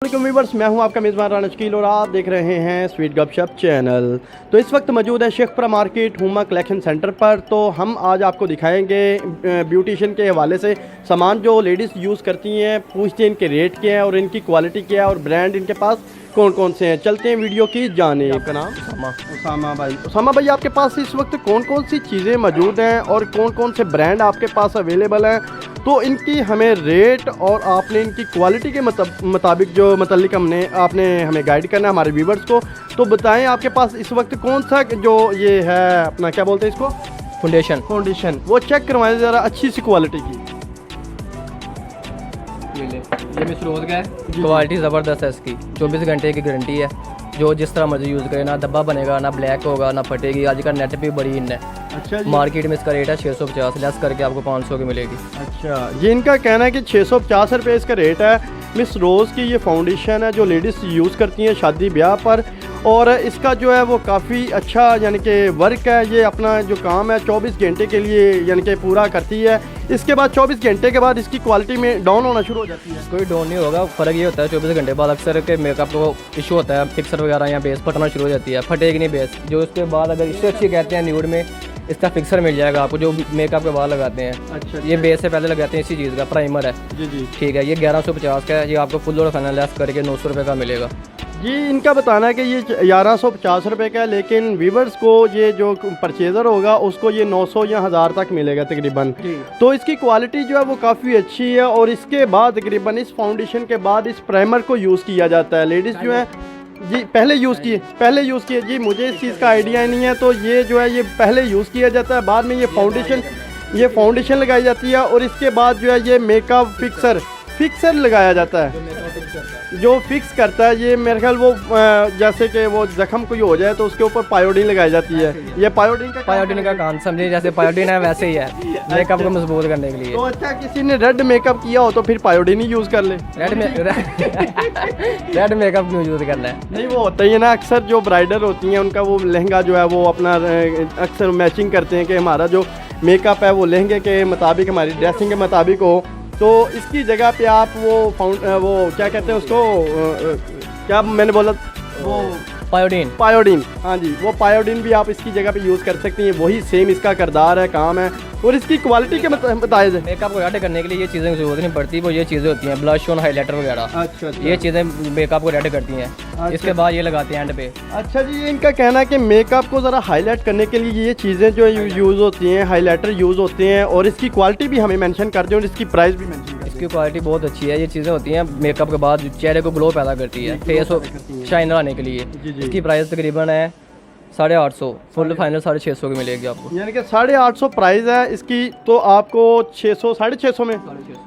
Viewers, मैं हूं आपका मेज़बान राना शकील और आप देख रहे हैं स्वीट गपशप चैनल। तो इस वक्त मौजूद है Sheikhpura market Huma collection centre पर। तो हम आज आपको दिखाएंगे ब्यूटिशियन के हवाले से सामान जो लेडीज़ यूज़ करती हैं, पूछते हैं इनके रेट क्या है और इनकी क्वालिटी क्या है और ब्रांड इनके पास कौन कौन से हैं। चलते हैं वीडियो की जाने। आपका नाम? उसामा भाई। उसामा भाई, आपके पास इस वक्त कौन कौन सी चीज़ें मौजूद हैं और कौन कौन से ब्रांड आपके पास अवेलेबल हैं, तो इनकी हमें रेट और आपने इनकी क्वालिटी के मुताबिक जो मतलब आपने हमें गाइड करना है हमारे व्यूवर्स को। तो बताएं आपके पास इस वक्त कौन सा जो ये है अपना क्या बोलते हैं इसको, फाउंडेशन वो चेक करवाएं ज़रा अच्छी सी क्वालिटी की। ये मिस रोज का है, क्वालिटी ज़बरदस्त है इसकी, 24 घंटे की गारंटी है। जो जिस तरह मर्जी यूज़ करे, ना धब्बा बनेगा, ना ब्लैक होगा, ना फटेगी। आज का नेट भी बड़ी इन है। अच्छा जी। मार्केट में इसका रेट है 650, लेस करके आपको 500 की मिलेगी। अच्छा, ये इनका कहना है कि 650 रुपये इसका रेट है। मिस रोज़ की ये फाउंडेशन है जो लेडीज़ यूज़ करती हैं शादी ब्याह पर, और इसका जो है वो काफ़ी अच्छा यानी कि वर्क है। ये अपना जो काम है 24 घंटे के लिए यानी कि पूरा करती है। इसके बाद 24 घंटे के बाद इसकी क्वालिटी में डाउन होना शुरू हो जाती है। कोई डाउन नहीं होगा, फ़र्क ये होता है 24 घंटे बाद अक्सर के मेकअप को इशू होता है, फिक्सर वगैरह या बेस फटना शुरू हो जाती है, फटेगी नहीं बेस। जो उसके बाद अगर इससे अच्छी कहते हैं न्यूड में इसका फिक्सर मिल जाएगा आपको, जो मेकअप के बाद लगाते हैं। अच्छा, ये बेस से पहले लगाते हैं, इसी चीज़ का प्राइमर है। जी। ठीक है, ये 1150 का है। ये आपको फुल और फाइनल लेस करके 900 रुपये का मिलेगा। जी, इनका बताना है कि ये 1150 रुपये का है, लेकिन व्यूवर्स को ये जो परचेज़र होगा उसको ये 900 या 1000 तक मिलेगा तकरीबन। तो इसकी क्वालिटी जो है वो काफ़ी अच्छी है। और इसके बाद तकरीबन इस फाउंडेशन के बाद इस प्राइमर को यूज़ किया जाता है। लेडीज़ जो है जी पहले यूज़ किए जी, मुझे इस चीज़ का आइडिया नहीं है। तो ये जो है ये पहले यूज़ किया जाता है, बाद में ये फाउंडेशन लगाई जाती है, और इसके बाद जो है ये मेकअप फिक्सर लगाया जाता है जो फिक्स करता है। ये मेरे ख्याल वो जैसे कि वो जख्म कोई हो जाए तो उसके ऊपर पायोडीन लगाई जाती है। ये पायोडीन का काम समझिए, जैसे पायोडीन है वैसे ही है मेकअप को मजबूत करने के लिए। तो अच्छा, किसी ने रेड मेकअप किया हो तो फिर पायोडीन ही यूज़ कर ले। रेड मेकअप क्यों यूज़ करना है? नहीं, वो होता ही है ना, अक्सर जो ब्राइडल होती हैं उनका वो लहंगा जो है वो अपना अक्सर मैचिंग करते हैं कि हमारा जो मेकअप है वो लहंगे के मुताबिक, हमारी ड्रेसिंग के मुताबिक हो। तो इसकी जगह पे आप वो क्या कहते हैं उसको, क्या मैंने बोला, वो पायोडीन। हाँ जी, वो पायोडीन भी आप इसकी जगह पे यूज़ कर सकती हैं। वही सेम इसका किरदार है, काम है। और इसकी क्वालिटी के बताए जाए, मेकअप को रेड करने के लिए ये चीज़ें की जरूरत नहीं पड़ती। वो ये चीज़ें होती हैं ब्लश ऑन हाईलाइटर वगैरह। अच्छा। ये चीज़ें मेकअप को रेड करती हैं। अच्छा। इसके बाद ये लगाते हैं एंड पे। अच्छा जी, ये इनका कहना है कि मेकअप को ज़रा हाईलाइट करने के लिए ये चीज़ें जो यूज़ होती हैं, हाईलाइटर यूज़ होते हैं। और इसकी क्वालिटी भी हमें मेंशन कर दें और इसकी प्राइस भी मेंशन कर दें। इसकी क्वालिटी बहुत अच्छी है। ये चीज़ें होती हैं मेकअप के बाद चेहरे को ग्लो पैदा करती है, फेस शाइनर आने के लिए। इसकी प्राइस तकरीबन है 850, फुल फाइनल 650 की मिलेगी आपको। यानी कि 850 प्राइस है इसकी। तो आपको 600 650 में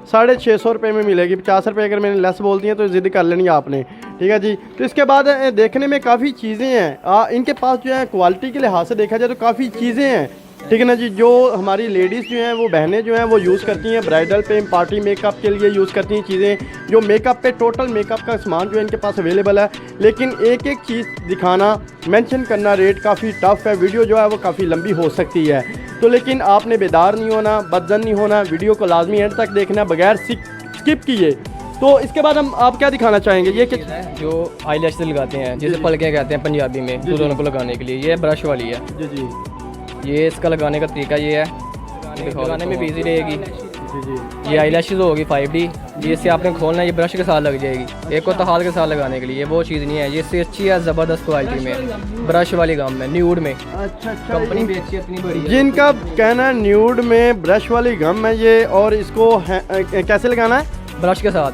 650 रुपये में मिलेगी। 50 रुपये अगर मैंने लेस बोल दिए तो ज़िद कर लेनी आपने। ठीक है जी। तो इसके बाद देखने में काफ़ी चीज़ें हैं इनके पास जो है, क्वालिटी के लिहाज से देखा जाए तो काफ़ी चीज़ें हैं। ठीक है ना जी। जो हमारी लेडीज़ जो हैं, वो बहनें जो हैं वो यूज़ करती हैं ब्राइडल पे, पार्टी मेकअप के लिए यूज़ करती हैं चीज़ें। जो मेकअप पे टोटल मेकअप का सामान जो है इनके पास अवेलेबल है। लेकिन एक एक चीज़ दिखाना, मेंशन करना रेट काफ़ी टफ है। वीडियो जो है वो काफ़ी लंबी हो सकती है। तो लेकिन आपने बेदार नहीं होना, बदजन नहीं होना, वीडियो को लाजमी एंड तक देखना बगैर स्किप किए। तो इसके बाद आप क्या दिखाना चाहेंगे? ये जो आई लैश लगाते हैं, जिसे पलके कहते हैं पंजाबी में, दुल्हन को लगाने के लिए, ये ब्रश वाली है। जी। ये इसका लगाने का तरीका ये है, लगाने में भी इजी रहेगी। ये आई लैशेज़ होगी 5D, ये इससे आपने खोलना है, ये ब्रश के साथ लग जाएगी। एक होता हाथ के साथ लगाने के लिए, वो चीज़ नहीं है। ये इससे अच्छी है, ज़बरदस्त क्वालिटी में, ब्रश वाली गम में, न्यूड में। अच्छा। कंपनी भी अच्छी, इतनी बड़ी है। जिनका कहना है न्यूड में ब्रश वाली गम है ये, और इसको कैसे लगाना है? ब्रश के साथ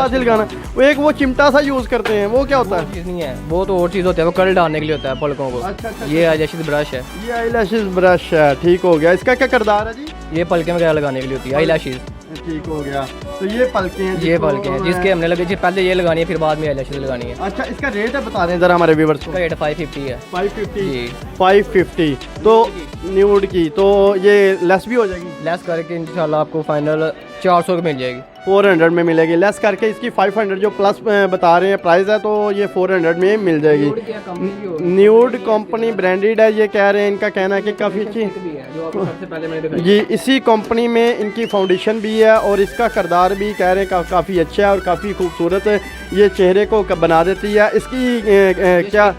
ही लगाना। वो एक वो चिमटा सा यूज़ करते हैं, वो क्या होता है? चीज़ नहीं है, वो तो और चीज़ होती है, वो कर्ल डालने के लिए होता है पलकों को। अच्छा। ये आईलैशेज़ ब्रश है। ये आईलैशेज़ ब्रश है। ठीक हो गया। इसका क्या किरदार है जी? ये पलके वगैरह लगाने के लिए होती है आईलैशेज़। ठीक हो गया। तो ये पलके हैं, जिसके हमने लगे जी, पहले ये लगानी है, फिर बाद में आईलैशेज़ लगानी है। अच्छा, इसका रेट है बता दें ज़रा हमारे व्यूअर्स को। रेट 550 है। 550 तो न्यूड की। तो ये लेस भी हो जाएगी? लेस करके इंशाल्लाह आपको फाइनल 400 की मिल जाएगी। 400 में मिलेगी। लेस करके इसकी 500 जो प्लस बता रहे हैं प्राइस है, तो ये 400 में मिल जाएगी। न्यूड कंपनी ब्रांडेड है, ये कह रहे हैं, इनका कहना है कि काफ़ी अच्छी जी। इसी कंपनी में इनकी फाउंडेशन भी है और इसका करदार भी कह रहे हैं काफ़ी अच्छा है और काफ़ी खूबसूरत ये चेहरे को बना देती है। इसकी क्या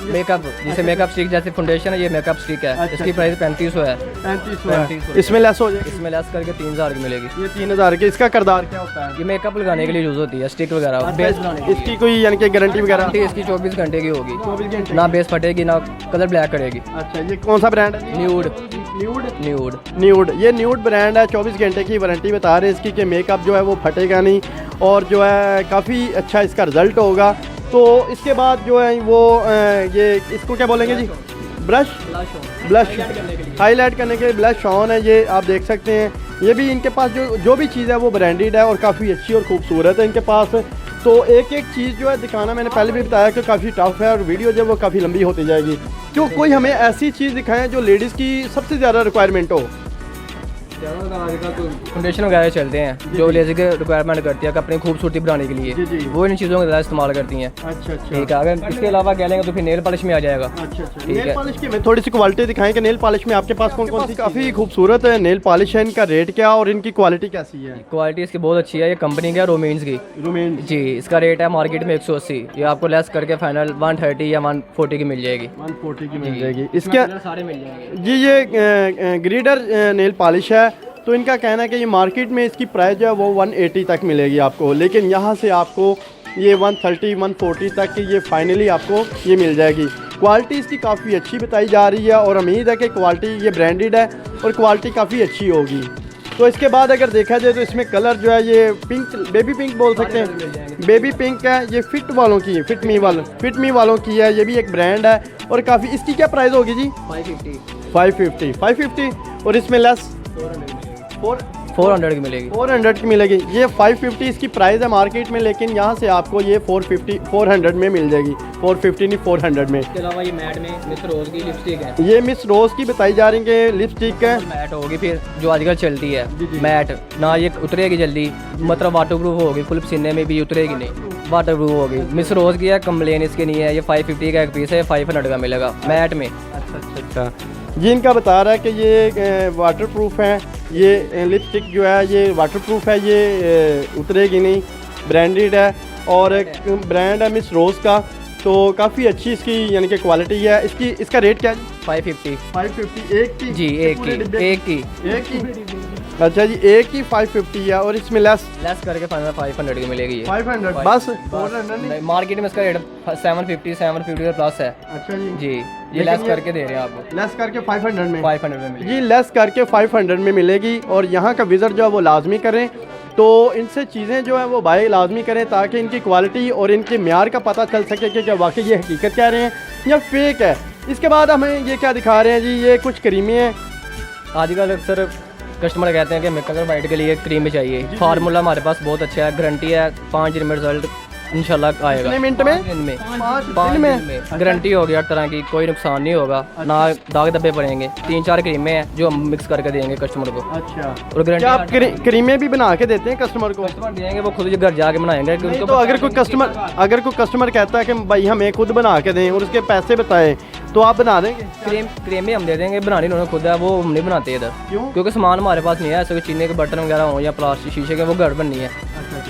मेकअप, जिसे मेकअप स्टिक जैसे फाउंडेशन है, ये मेकअप स्टिक है। अच्छा, इसकी प्राइस 3500 है। 3500 इसमें लेस हो जाएगी। इसमें लेस करके 3000 की मिलेगी। ये 3000 की। इसका करदार क्या होता है? ये मेकअप लगाने के लिए यूज़ होती है, स्टिक वगैरह बेस बनाने के लिए। इसकी कोई यानी कि गारंटी वगैरह? इसकी 24 घंटे की होगी, 24 घंटे ना बेस फटेगी ना कलर ब्लैक करेगी। अच्छा, ये कौन सा ब्रांड है? न्यूड न्यूड न्यूड न्यूड ये न्यूड ब्रांड है। 24 घंटे की वारंटी बता रहे हैं इसकी कि मेकअप जो है वो फटेगा नहीं और जो है काफ़ी अच्छा इसका रिजल्ट होगा। तो इसके बाद जो है वो ये इसको क्या बोलेंगे जी? ब्रश हाईलाइट करने के लिए ब्लश ऑन है, ये आप देख सकते हैं। ये भी इनके पास जो भी चीज़ है वो ब्रांडेड है और काफ़ी अच्छी और खूबसूरत है इनके पास। तो एक एक चीज़ जो है दिखाना, मैंने पहले भी बताया कि काफ़ी टफ है और वीडियो जो वो काफ़ी लंबी होती जाएगी। तो कोई हमें ऐसी चीज़ दिखाएं जो लेडीज़ की सबसे ज़्यादा रिक्वायरमेंट हो। फाउंडेशन वगैरह चलते हैं जो लेज़ी के रिक्वायरमेंट करती है अपनी खूबसूरती बनाने के लिए, जी। वो इन चीज़ों का ज़्यादा इस्तेमाल करती हैं। अच्छा ठीक है। अगर इसके अलावा कह लेंगे तो फिर नेल पॉलिश में आ जाएगा। अच्छा ठीक नेल है। पॉलिश की मैं थोड़ी सी क्वालिटी दिखाएं कि नेल पॉलिश में आपके पास कौन कौन सी काफ़ी खूबसूरत है नेल पॉलिश है। इनका रेट क्या और इनकी क्वालिटी कैसी है? क्वालिटी इसकी बहुत अच्छी है। ये कंपनी की है रोमेन्स की रोमेन जी। इसका रेट है मार्केट में 180, ये आपको लेस करके फाइनल 130 या 140 की मिल जाएगी। 140 की मिल जाएगी। इसके सारे मिल जाएंगे जी। ये ग्रीडर नेल पॉलिश है, तो इनका कहना है कि ये मार्केट में इसकी प्राइस जो है वो 180 तक मिलेगी आपको, लेकिन यहाँ से आपको ये 130 140 तक ये फाइनली आपको ये मिल जाएगी। क्वालिटी इसकी काफ़ी अच्छी बताई जा रही है और उम्मीद है कि क्वालिटी ये ब्रांडेड है और क्वालिटी काफ़ी अच्छी होगी। तो इसके बाद अगर देखा जाए तो इसमें कलर जो है ये पिंक, बेबी पिंक बोल सकते हैं, बेबी पिंक है। ये फिट वालों की है, फिट मी वालों की है। ये भी एक ब्रांड है और काफ़ी। इसकी क्या प्राइस होगी जी? 550 और इसमें लेस 400 की मिलेगी। 400 की मिलेगी। ये 550 इसकी प्राइस है मार्केट में, लेकिन यहाँ से आपको ये 400 में मिल जाएगी। 450 नहीं 400 में। इसके अलावा ये मैट में मिस रोज की लिपस्टिक है। ये मिस रोज की बताई जा रही है लिपस्टिक है। मैट होगी फिर जो आजकल चलती है मैट, ना ये उतरेगी जल्दी, मतलब वाटरप्रूफ होगी, फुल पसीने में भी उतरेगी नहीं, वाटरप्रूफ होगी। मिस रोज की है, कंप्लेन इसके नहीं है। ये 550 का एक पीस है, 500 का मिलेगा मैट में। अच्छा ये इनका बता रहा है कि ये वाटरप्रूफ है। ये लिपस्टिक जो है ये वाटरप्रूफ है, ये उतरेगी नहीं, ब्रांडेड है और एक ब्रांड है मिस रोज़ का। तो काफ़ी अच्छी इसकी यानी कि क्वालिटी है। इसका रेट क्या है? 550 एक की जी। एक की अच्छा जी, एक की 550 है और इसमें लेस करके 500 की मिलेगी। 500 बस 400 नहीं। मार्केट में इसका रेट 750 प्लस है। अच्छा जी ये लेस करके दे रहे हैं आपको, लेस करके 500 में 500 में मिलेगी जी। लेस करके 500 में मिलेगी और यहाँ का विज़िट जो है वो लाजमी करें। तो इनसे चीज़ें जो है वो बाय लाजमी करें ताकि इनकी क्वालिटी और इनके म्यार का पता चल सके कि क्या वाकई ये हकीकत कह रहे हैं या फेक है। इसके बाद हमें ये क्या दिखा रहे हैं जी? ये कुछ क्रीमें हैं। आजकल अक्सर कस्टमर कहते हैं कि हमें कलर वाइट के लिए क्रीम में चाहिए। फार्मूला हमारे पास बहुत अच्छा है, गारंटी है 5 दिन में रिजल्ट इंशाल्लाह आएगा। कितने मिनट में? 5 दिन में गारंटी होगी। हर तरह की कोई नुकसान नहीं होगा, ना दाग धब्बे पड़ेंगे। 3-4 क्रीमें हैं जो हम मिक्स करके देंगे कस्टमर को। अच्छा और क्या आप क्रीमें भी बना के देते हैं कस्टमर को? कस्टमर देंगे, वो खुद घर जाके बनाएंगे। तो अगर कोई कस्टमर कहता है कि भाई हमें खुद बना के दें और उसके पैसे बताएं तो आप बना देंगे? क्रीमें हम दे देंगे, बनानी उन्होंने खुद है, वो हम नहीं बनाते इधर। क्यों? क्योंकि सामान हमारे पास नहीं है, ऐसे चीनी के बर्तन वगैरह हो या प्लास्टिक शीशे के, वो घर बननी है।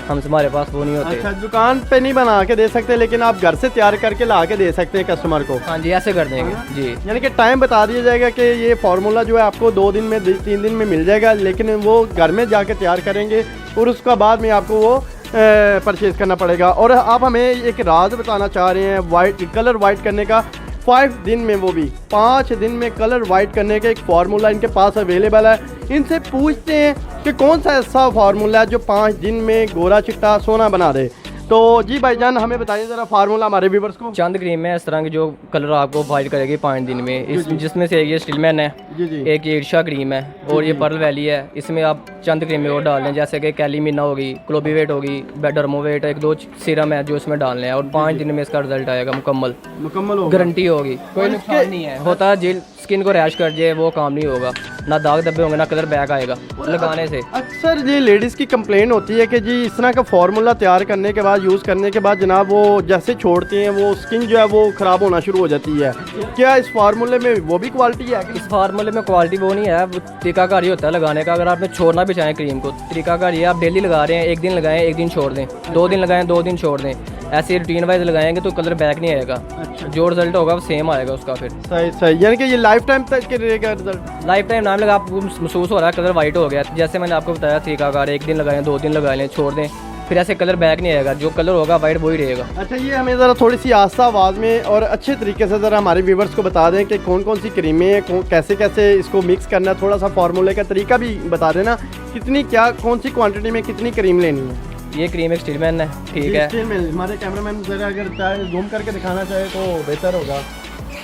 हम हमारे पास वो नहीं होते। अच्छा, दुकान पे नहीं बना के दे सकते लेकिन आप घर से तैयार करके ला के दे सकते हैं कस्टमर को? हाँ जी, ऐसे कर देंगे जी। यानी कि टाइम बता दिया जाएगा कि ये फार्मूला जो है आपको 2 दिन में 3 दिन में मिल जाएगा, लेकिन वो घर में जाके तैयार करेंगे और उसका बाद में आपको वो परचेज़ करना पड़ेगा। और आप हमें एक राज बताना चाह रहे हैं कलर वाइट करने का। 5 दिन में, वो भी 5 दिन में कलर वाइट करने का एक फार्मूला इनके पास अवेलेबल है। इनसे पूछते हैं कि कौन सा ऐसा फार्मूला है जो 5 दिन में गोरा चिट्टा सोना बना दे। तो जी भाईजान हमें बताइए ज़रा फार्मूला हमारे व्यूवर्स को। चंद क्रीम है इस तरह की जो कलर आपको वाइट करेगी 5 दिन में। जिसमें से ये स्टिलमैन है, एक ये ईर्षा क्रीम है और ये पर्ल वैली है। इसमें आप चंद क्रीमें और डाल लें, जैसे कि कैलीमिना होगी, क्लोबीवेट होगी, डर्मोवेट, 1-2 सीरम है जो इसमें डालने हैं और 5 दिन में इसका रिजल्ट आएगा मुकम्मल होगा, गारंटी होगी, कोई नुकसान नहीं है। होता है जेल स्किन को रैश कर जाए वो काम नहीं होगा, ना दाग धब्बे होंगे, ना कलर बैक आएगा लगाने से। अक्सर ये लेडीज़ की कंप्लेन होती है कि जी इस तरह का फार्मूला तैयार करने के बाद, यूज़ करने के बाद जनाब वो जैसे छोड़ती हैं वो स्किन जो है वो ख़राब होना शुरू हो जाती है। क्या इस फार्मूले में वो भी क्वालिटी है? इस फार्मूले में क्वालिटी वो नहीं है, वो तरीकाकार ही होता है लगाने का। अगर आपने छोड़ना भी चाहें क्रीम को, तरीकाकार ये आप डेली लगा रहे हैं, एक दिन लगाएं एक दिन छोड़ दें, 2 दिन लगाएं 2 दिन छोड़ दें, ऐसे रूटीन वाइज लगाएंगे तो कलर बैक नहीं आएगा। अच्छा। जो रिजल्ट होगा वो सेम आएगा उसका फिर। सही सही, यानी कि ये लाइफ टाइम तक के रहेगा रिजल्ट? लाइफ टाइम नाम लगा, आपको महसूस हो रहा है कलर वाइट हो गया, जैसे मैंने आपको बताया तरीकाकार, एक दिन लगाएं 2 दिन लगा लें छोड़ दें, फिर ऐसे कलर बैक नहीं आएगा, जो कलर होगा वाइट वही रहेगा। अच्छा, ये हमें ज़रा थोड़ी सी आस्था आवाज़ में और अच्छे तरीके से ज़रा हमारे व्यूवर्स को बता दें कि कौन कौन सी क्रीमें हैं, कैसे कैसे इसको मिक्स करना है, थोड़ा सा फार्मूले का तरीका भी बता देना, कितनी क्या कौन सी क्वांटिटी में कितनी क्रीम लेनी है। ये क्रीम एक स्टीलमैन है, ठीक है। स्टील मिल, हमारे कैमरामैन ज़रा अगर चाहे जूम करके दिखाना चाहे तो बेहतर होगा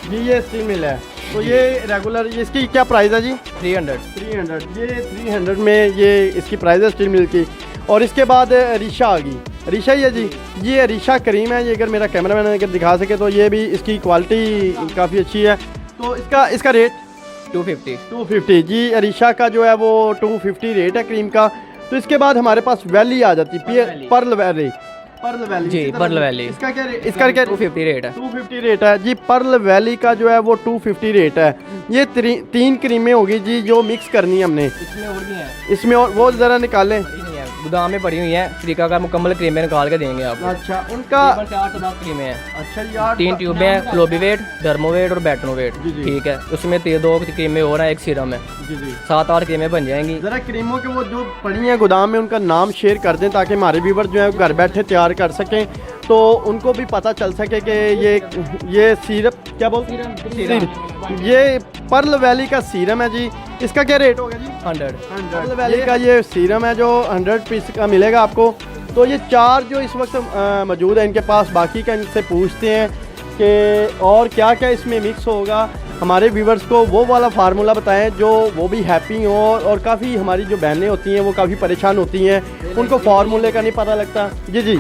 जी। ये स्टील मिल है, तो ये रेगुलर, ये इसकी क्या प्राइस है जी? 300। ये 300 में ये इसकी प्राइस है स्टील मिल की। और इसके बाद रिशा आ गई, रिशा ही है जी, ये रिशा क्रीम है। ये अगर मेरा कैमरामैन अगर दिखा सके तो ये भी इसकी क्वालिटी काफ़ी अच्छी है। तो इसका रेट 250 जी। रिशा का जो है वो 250 रेट है क्रीम का। तो इसके बाद हमारे पास वैली आ जाती है, पर्ल वैली जी, पर्ल वैली। इसका क्या रेट? इसका क्या 250 रेट है। 250 रेट है जी। पर्ल वैली का जो है वो 250 रेट है। ये 3 क्रीमें होगी जी जो मिक्स करनी है हमने। इसमें और भी हैं, इसमें और वो ज़रा निकालें। गोदाम में पड़ी हुई है, तरीका का मुकम्मल क्रीमें निकाल के देंगे आपको। अच्छा, उनका 8 से 10 क्रीमें हैं। अच्छा यार, 3 ट्यूबें हैं, फ्लोबीवेट, डर्मोवेट और बैटनोवेट, जी, जी। ठीक है। उसमें 2 क्रीमें और हैं, एक सीरम है, जी जी। 7-8 क्रीमें बन जाएंगी। ज़रा क्रीमों के वो जो पड़ी हैं गोदाम में उनका नाम शेयर कर दें ताकि हमारे व्यूवर जो है घर बैठे तैयार कर सकें, तो उनको भी पता चल सके कि ये सिरप क्या बोलते हैं, ये पर्ल वैली का सीरम है जी। इसका क्या रेट होगा जी? 100। पर्ल वैली का ये सीरम है जो 100 पीस का मिलेगा आपको। तो ये 4 जो इस वक्त मौजूद है इनके पास, बाकी का इनसे पूछते हैं कि और क्या क्या इसमें मिक्स होगा। हमारे व्यूवर्स को वो वाला फार्मूला बताएं जो वो भी हैप्पी हो, और काफ़ी हमारी जो बहनें होती हैं वो काफ़ी परेशान होती हैं, उनको फार्मूले का नहीं पता लगता। जी जी,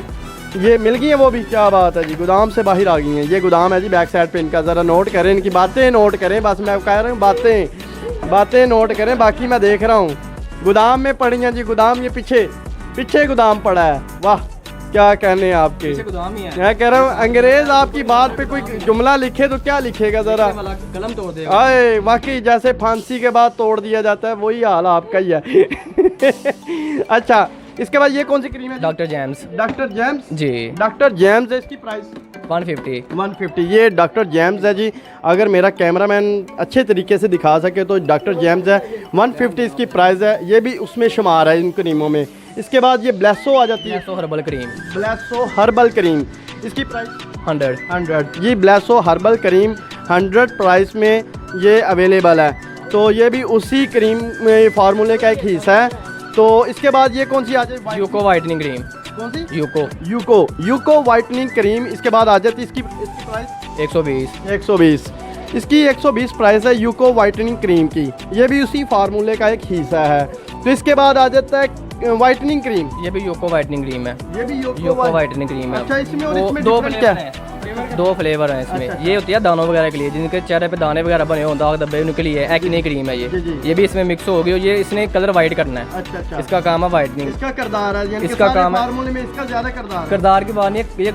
ये मिल गई है वो भी, क्या बात है जी, गोदाम से बाहर आ गई हैं। ये गोदाम है जी बैक साइड पे इनका, ज़रा नोट करें, इनकी बातें नोट करें, बस मैं कह रहा हूँ बातें नोट करें, बाकी मैं देख रहा हूँ। गोदाम में पड़ी हैं जी, गोदाम ये पीछे गोदाम पड़ा है। वाह, क्या कहने हैं आपके। गोदाम ही है। मैं कह रहा हूँ अंग्रेज़ आपकी बात पे कोई जुमला लिखे तो क्या लिखेगा ज़रा। कलम तोड़ देगा। आए वाकई जैसे फांसी के बाद तोड़ दिया जाता है वही हाल आपका ही है। अच्छा, इसके बाद ये कौन सी क्रीम है? डॉक्टर जेम्स जी। जी, डॉक्टर जेम्स है, इसकी प्राइस 150। ये डॉक्टर जेम्स है जी। अगर मेरा कैमरामैन अच्छे तरीके से दिखा सके तो डॉक्टर जेम्स है, 150 इसकी प्राइस है। ये भी उसमें शुमार है इन क्रीमों में। इसके बाद ये ब्लेसो आ जाती है, ब्लेसो हर्बल क्रीम, इसकी प्राइस 100 जी। ब्लेसो हर्बल क्रीम 100 प्राइस में ये अवेलेबल है। तो ये भी उसी क्रीम में फार्मूले का एक हिस्सा है। तो इसके बाद ये कौन सी आ जाए? UCO whitening cream. कौन सी? UCO whitening cream. इसके बाद आ जाती है इसकी प्राइस 120। इसकी 120 प्राइस है यूको वाइटनिंग क्रीम की। ये भी उसी फार्मूले का एक हिस्सा है। तो इसके बाद आ जाता है वाइटनिंग क्रीम। ये भी यूको वाइटनिंग क्रीम है। ये भी यूको वाइटनिंग क्रीम है। अच्छा, इसमें और इसमें 2 डिफरेंस क्या है? 2 फ्लेवर हैं इसमें। अच्छा। ये होती है दानों वगैरह के लिए, जिनके चेहरे पे दाने वगैरह बने हों, दाग धब्बे, उनके लिए एक्ने क्रीम है जी, जी। ये भी इसमें मिक्स होगी और ये इसने कलर वाइट करना है। अच्छा। इसका काम है वाइटनिंग। इसका किरदार है, यानी इसका कि काम है। फार्मूले में इसका ज्यादा किरदार किरदार की बात नहीं, ये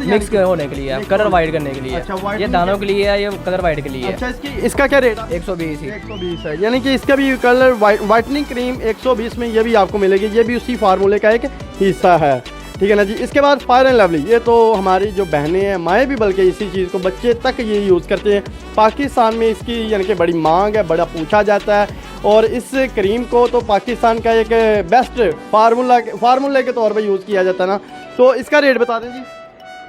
मिक्स होने के लिए है, कलर वाइट करने के लिए अच्छा, है। ये whitening दानों के लिए है, ये कलर वाइट के लिए है। अच्छा, इसका क्या रेट? 120 ही। 120 है, यानी कि इसका भी कलर वाइटनिंग क्रीम 120 में ये भी आपको मिलेगी। ये भी उसी फार्मूले का एक हिस्सा है, ठीक है ना जी। इसके बाद फायर एंड लवली, ये तो हमारी जो बहनें हैं, माएँ भी बल्कि इसी चीज़ को, बच्चे तक ये यूज़ करते हैं। पाकिस्तान में इसकी यानी कि बड़ी मांग है, बड़ा पूछा जाता है, और इस क्रीम को तो पाकिस्तान का एक बेस्ट फार्मूले के तौर पे यूज़ किया जाता है ना। तो इसका रेट बता दें जी।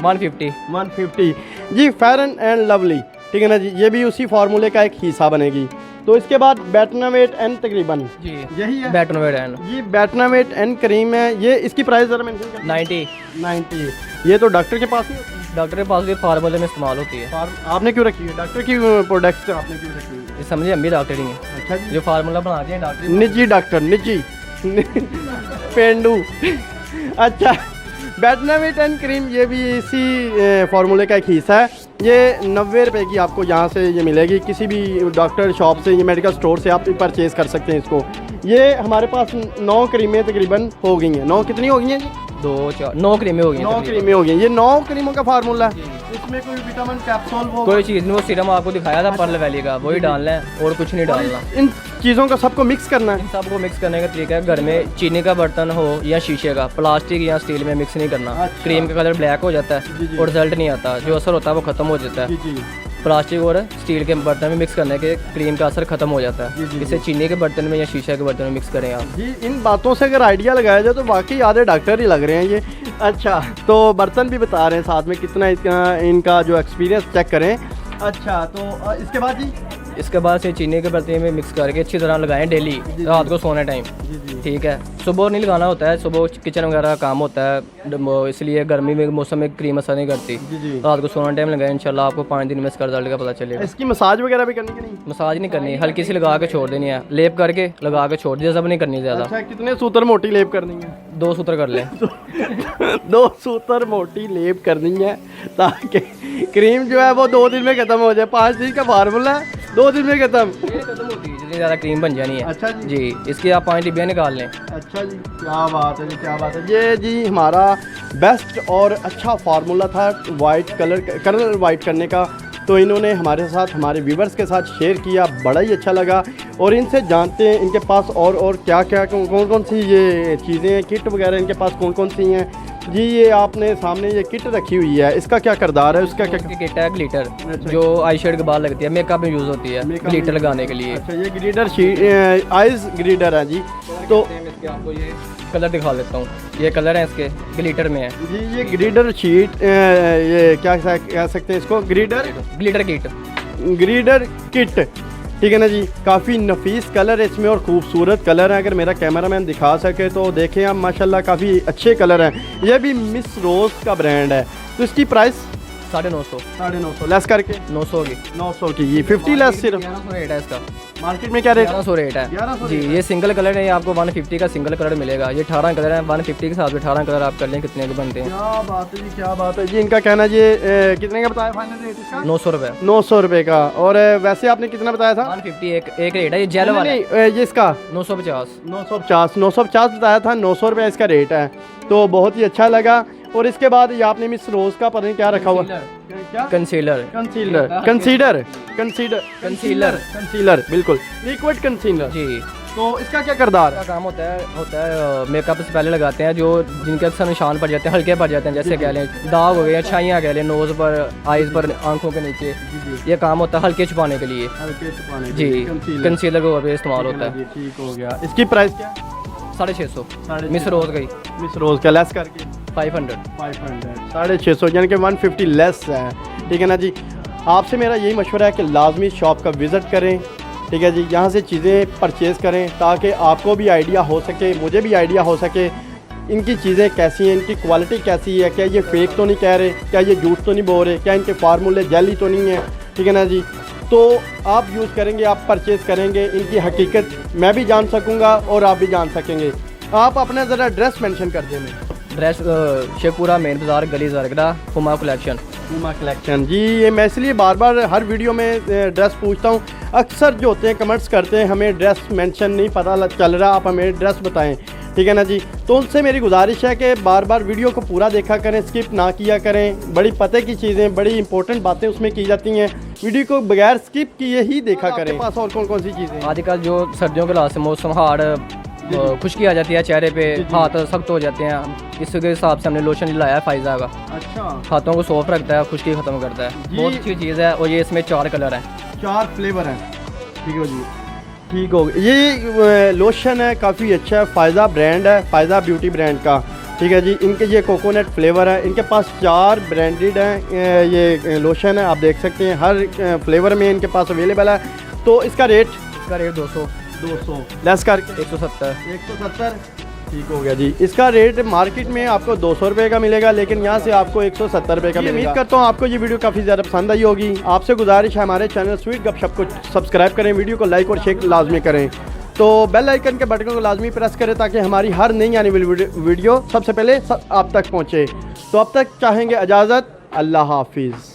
150 जी, फेयर एंड लवली, ठीक है ना जी। ये भी उसी फार्मूले का एक हिस्सा बनेगी। तो इसके बाद बैटनावेट एन तकरीबन जी, यही है, बैटनावेट एन। ये बैटनावेट एन क्रीम है। ये इसकी प्राइस ज़रा मेंशन कर 90। ये तो डॉक्टर के पास ही होती है? डॉक्टर के पास भी फार्मूले में इस्तेमाल होती है। आपने क्यों रखी है? डॉक्टर की प्रोडक्ट्स आपने क्यों रखी है? ये समझिए, हम भी डॉक्टर ही हैं। अच्छा जी, जो फार्मूला बनाते हैं डॉक्टर। निजी डॉक्टर, निजी पेंडू। अच्छा, बैटनावेट एन क्रीम ये भी इसी फार्मूले का एक हिस्सा है। ये 90 रुपये की आपको यहाँ से ये मिलेगी, किसी भी डॉक्टर शॉप से, ये मेडिकल स्टोर से आप परचेज़ कर सकते हैं इसको। ये हमारे पास 9 क्रीमें तकरीबन हो गई हैं। 9 कितनी हो गई हैं जी? 2 4 9 क्रीमें हो गई 9 क्रीमें हो गई। ये 9 क्रीमों का फार्मूला है, इसमें कोई विटामिन कैप्सूल वो कोई चीज़ नहीं, वो सीरम आपको दिखाया था पर्ल वैली का, वही डालना है और कुछ नहीं डालना। इन चीज़ों को सबको मिक्स करना है। इन सबको मिक्स करने का तरीका है, घर में चीनी का बर्तन हो या शीशे का, प्लास्टिक या स्टील में मिक्स नहीं करना। अच्छा। क्रीम का कलर ब्लैक हो जाता है और रिजल्ट नहीं आता, जो असर होता है वो ख़त्म हो जाता है। जी प्लास्टिक और स्टील के बर्तन में मिक्स करने के क्रीम का असर खत्म हो जाता जी, है। जी, इसे चीनी के बर्तन में या शीशे के बर्तन में मिक्स करें आप। जी, इन बातों से अगर आइडिया लगाया जाए तो वाकई आधे डॉक्टर ही लग रहे हैं ये। अच्छा, तो बर्तन भी बता रहे हैं साथ में, कितना इनका जो एक्सपीरियंस चेक करें। अच्छा, तो इसके बाद जी? इसके बाद से चीनी के बर्तन में मिक्स करके अच्छी तरह लगाएं डेली, रात को सोने टाइम। ठीक है, सुबह नहीं लगाना होता है, सुबह किचन वगैरह का काम होता है, इसलिए गर्मी में मौसम में क्रीम असर नहीं करती। रात को सोने टाइम लगाएं, इंशाल्लाह आपको 5 दिन में इसका रिजल्ट का पता चलेगा। इसकी मसाज वगैरह भी करनी कि नहीं? मसाज नहीं करनी, हल्की सी लगा के छोड़ देनी है, लेप करके लगा के छोड़ दिया, सब नहीं करनी ज़्यादा। अच्छा, कितने सूत्र मोटी लेप करनी है? 2 सूत्र कर लें। 2 सूत्र मोटी लेप करनी है ताकि क्रीम जो है वो 2 दिन में ख़त्म हो जाए। 5 दिन का फार्मूला है, 2 दिन में ख़त्म होती है, जितनी ज़्यादा क्रीम बन जानी है। अच्छा जी, इसकी आप 5 डिब्बियाँ निकाल लें। अच्छा जी, क्या बात है जी, क्या बात है। ये जी हमारा बेस्ट और अच्छा फार्मूला था वाइट कलर वाइट करने का, तो इन्होंने हमारे साथ, हमारे व्यूवर्स के साथ शेयर किया, बड़ा ही अच्छा लगा। और इनसे जानते हैं इनके पास और क्या क्या कौन कौन सी ये चीज़ें हैं, किट वगैरह इनके पास कौन कौन सी हैं। जी, ये आपने सामने ये किट रखी हुई है, इसका क्या किरदार है, उसका क्या? इसकी किट है ग्लिटर, जो आई शेड के बाद लगती है, मेकअप में यूज़ होती है, ग्लिटर लगाने के लिए। अच्छा, ये ग्लिटर आइज ग्लिटर है जी। तो आपको ये कलर दिखा देता हूँ, ये कलर है इसके, ग्लिटर में है जी। ये ग्लिटर शीट, ये क्या कह सकते हैं इसको? ग्लिटर किट, ठीक है ना जी। काफ़ी नफीस कलर है इसमें और खूबसूरत कलर है। अगर मेरा कैमरामैन दिखा सके तो देखें आप, माशाल्लाह काफ़ी अच्छे कलर हैं। ये भी मिस रोज़ का ब्रांड है। तो इसकी प्राइस 950 लेस करके 900 की। ये 50 लेस सिर्फ 1100 रेट है इसका। मार्केट में क्या रेट? 1100 रेट है जी। ये सिंगल कलर है, आपको 150 का सिंगल कलर मिलेगा। ये 18 कलर है, 150 के साथ में 18 कलर आप कर लें, कितने के बनते हैं। क्या बात है जी, क्या बात है जी। इनका कहना जी कितने का बताया फाइनल रेट इसका? 900 रुपये। 900 रुपये का। और वैसे आपने कितना बताया था? 150 एक रेट है, ये जेल वाला। ये इसका 950 बताया था। 900 रुपये इसका रेट है, तो बहुत ही अच्छा लगा। और इसके बाद ये आपने मिस रोज का पता नहीं क्या रखा हुआ, कंसीलर, बिल्कुल लिक्विड कंसीलर जी। तो इसका क्या किरदार है? काम होता है मेकअप से पहले लगाते हैं, जो जिनके अक्सर निशान पड़ जाते हैं, हल्के पड़ जाते हैं, जैसे कह लें दाग हो गए, छाइयाँ कह लें, नोज़ पर, आइज़ पर, आंखों के नीचे, ये काम होता है हल्के छुपाने के लिए जी। कंसीलर को इस्तेमाल होता है। ठीक हो गया। इसकी प्राइस क्या? 650 मिस रोज़ का लेस करके 500 650, यानी कि 150 लेस है। ठीक है ना जी। आपसे मेरा यही मशवरा है कि लाजमी शॉप का विज़िट करें, ठीक है जी। यहाँ से चीज़ें परचेज़ करें ताकि आपको भी आइडिया हो सके, मुझे भी आइडिया हो सके इनकी चीज़ें कैसी हैं, इनकी क्वालिटी कैसी है, क्या ये फेक तो नहीं कह रहे, क्या ये झूठ तो नहीं बोल रहे, क्या इनके फार्मूले जैली तो नहीं है। ठीक है ना जी। तो आप यूज़ करेंगे, आप परचेज़ करेंगे, इनकी हकीकत मैं भी जान सकूँगा और आप भी जान सकेंगे। आप अपना ज़रा एड्रेस मेंशन कर दें। ड्रेस शेखपुरा मेन बाज़ार, गली ज़रगड़ा, हुमा कलेक्शन जी। ये मैं इसलिए बार बार हर वीडियो में ड्रेस पूछता हूँ। अक्सर जो होते हैं कमेंट्स करते हैं हमें ड्रेस मेंशन नहीं पता चल रहा, आप हमें ड्रेस बताएं। ठीक है ना जी। तो उनसे मेरी गुजारिश है कि बार बार वीडियो को पूरा देखा करें, स्किप ना किया करें। बड़ी पते की चीज़ें, बड़ी इंपॉर्टेंट बातें उसमें की जाती हैं, वीडियो को बगैर स्किप किए ही देखा करें। पास और कौन कौन सी चीज़ें? आजकल जो सर्दियों के लास्ट मौसम, हार्ड खुश्की आ जाती है चेहरे पे, हाथ सख्त हो जाते हैं, इसके हिसाब से हमने लोशन लाया है फाइजा का। अच्छा। हाथों को सॉफ्ट रखता है, खुश्की ख़त्म करता है, बहुत अच्छी चीज़ है। और ये इसमें 4 कलर हैं, 4 फ्लेवर हैं। ठीक है जी, ठीक हो गया। ये लोशन है, काफ़ी अच्छा है, फ़ायदा ब्रांड है, फ़ायदा ब्यूटी ब्रांड का। ठीक है जी। इनके ये कोकोनट फ्लेवर है, इनके पास 4 ब्रांडेड हैं ये लोशन है, आप देख सकते हैं हर फ्लेवर में इनके पास अवेलेबल है। तो इसका रेट 200 लेस करके 170। ठीक हो गया जी। इसका रेट मार्केट में आपको 200 रुपये का मिलेगा, लेकिन यहाँ से आपको 170 रुपये का मिलेगा। उम्मीद करता हूँ आपको ये वीडियो काफ़ी ज़्यादा पसंद आई होगी। आपसे गुजारिश है हमारे चैनल स्वीट गपशप को सब्सक्राइब करें, वीडियो को लाइक और शेयर लाजमी करें, तो बेल आइकन के बटन को लाजमी प्रेस करें ताकि हमारी हर नई आने वाली वीडियो सबसे पहले आप तक पहुँचे। तो अब तक चाहेंगे इजाज़त, अल्लाह हाफिज़।